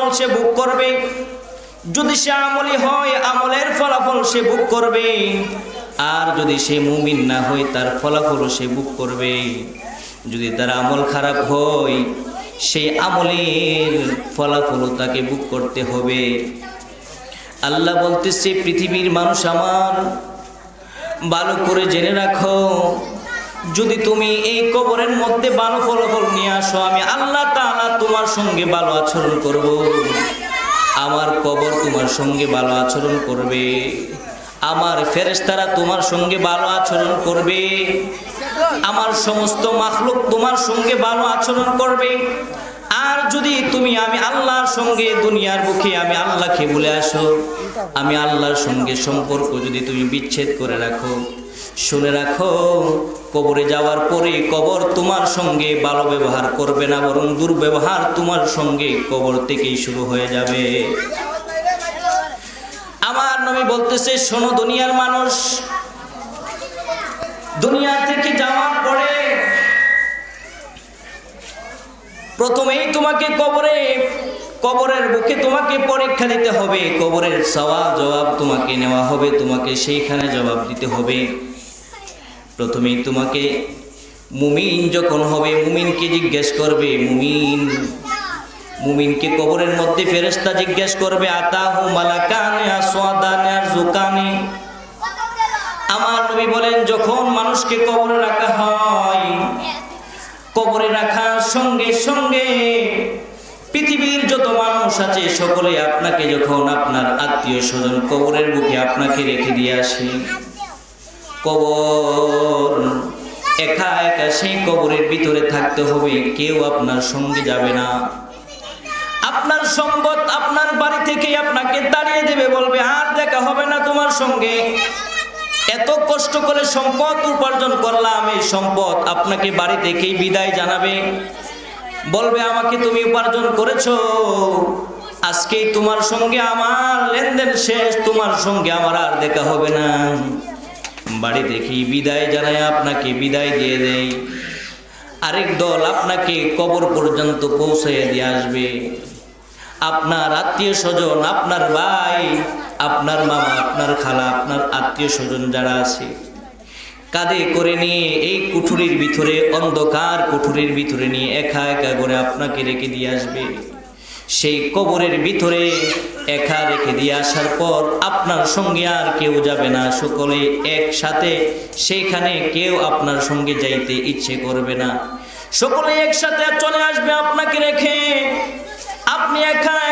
ফলাফল সে ভোগ করবে। যদি সে আমলি হয় আমলের ফলাফল সে ভোগ করবে, আর যদি সে মুমিন না হয় তার ফলাফল সে ভোগ করবে। যদি তার আমল খারাপ হয় সেই আমলের ফলাফল তাকে ভোগ করতে হবে। আল্লাহ বলতেছে, পৃথিবীর মানুষ আমার ভালো করে জেনে রাখো, যদি তুমি এই কবরের মধ্যে ভালো ফলাফল নিয়ে আসো, আমি আল্লাহ তাআলা তোমার সঙ্গে ভালো আচরণ করব। আমার কবর তোমার সঙ্গে ভালো আচরণ করবে, আমার ফেরেশতারা তোমার সঙ্গে ভালো আচরণ করবে, আমার সমস্ত মাখলুক তোমার সঙ্গে ভালো আচরণ করবে। আর যদি তুমি আমি আল্লাহর সঙ্গে দুনিয়ার বুকে আমি আল্লাহকে ভুলে আসো, আমি আল্লাহর সঙ্গে সম্পর্ক যদি তুমি বিচ্ছেদ করে রাখো, শুনে রাখো, কবরে যাওয়ার পরে কবর তোমার সঙ্গে ভালো ব্যবহার করবে না, বরং দুর্ব্যবহার তোমার সঙ্গে কবর থেকেই শুরু হয়ে যাবে। আমার নবী বলতেছে, শোনো দুনিয়ার মানুষ, দুনিয়া থেকে যাওয়ার পরে প্রথমেই তোমাকে কবরের বুকে তোমাকে পরীক্ষা দিতে হবে। কবরের সওয়াল জবাব তোমাকে নেওয়া হবে, তোমাকে সেইখানে জবাব দিতে হবে। প্রথমেই তোমাকে মুমিন যখন হবে, মুমিনকে জিজ্ঞেস করবে, মুমিনকে কবরের মধ্যে ফেরেশতা জিজ্ঞেস করবে, আতাহু মালাকানে আসওয়াদানে আরজুকানে। আমার নবী বলেন, যখন মানুষকে কবরে রাখা হয়, কবরে রাখার সঙ্গে সঙ্গে পৃথিবীর যত মানুষ আছে সকলে আপনাকে, যখন আপনার আত্মীয় স্বজন কবরের বুকে আপনাকে রেখে দিয়ে আসে, কবর একা একা সেই কবরের ভিতরে থাকতে হবে, কেউ আপনার সঙ্গে যাবে না। আপনার সম্পদ আপনার বাড়ি থেকে আপনাকে তাড়িয়ে দেবে, বলবে আর দেখা হবে না তোমার সঙ্গে। এত কষ্ট করে সম্পদ উপার্জন করলাম, এই সম্পদ আপনাকে বাড়ি থেকেই বিদায় জানাবে, বলবে আমাকে তুমি উপার্জন করেছো, আজকেই তোমার সঙ্গে আমার লেনদেন শেষ, তোমার সঙ্গে আমার আর দেখা হবে না। বাড়ি থেকেই বিদায় জানায় আপনাকে বিদায় দিয়ে দেয়। আরেক দল আপনাকে কবর পর্যন্ত পৌঁছাইয়া দিয়ে আসবে। আপনার আত্মীয় স্বজন, আপনার ভাই, আপনার মামা, আপনার খালা, আপনার আত্মীয় স্বজন যারা আছে, কাঁধে করে নিয়ে এই কুঠুরির ভিতরে, অন্ধকার কুঠুরির ভিতরে নিয়ে একা একা করে আপনাকে রেখে দিয়ে আসবে। সেই কবরের ভিতরে একা রেখে দিয়ে আসার পর আপনার সঙ্গে আর কেউ যাবে না, সকলে একসাথে সেইখানে, কেউ আপনার সঙ্গে যাইতে ইচ্ছে করবে না, সকলে একসাথে চলে আসবে আপনাকে রেখে। আপনি একা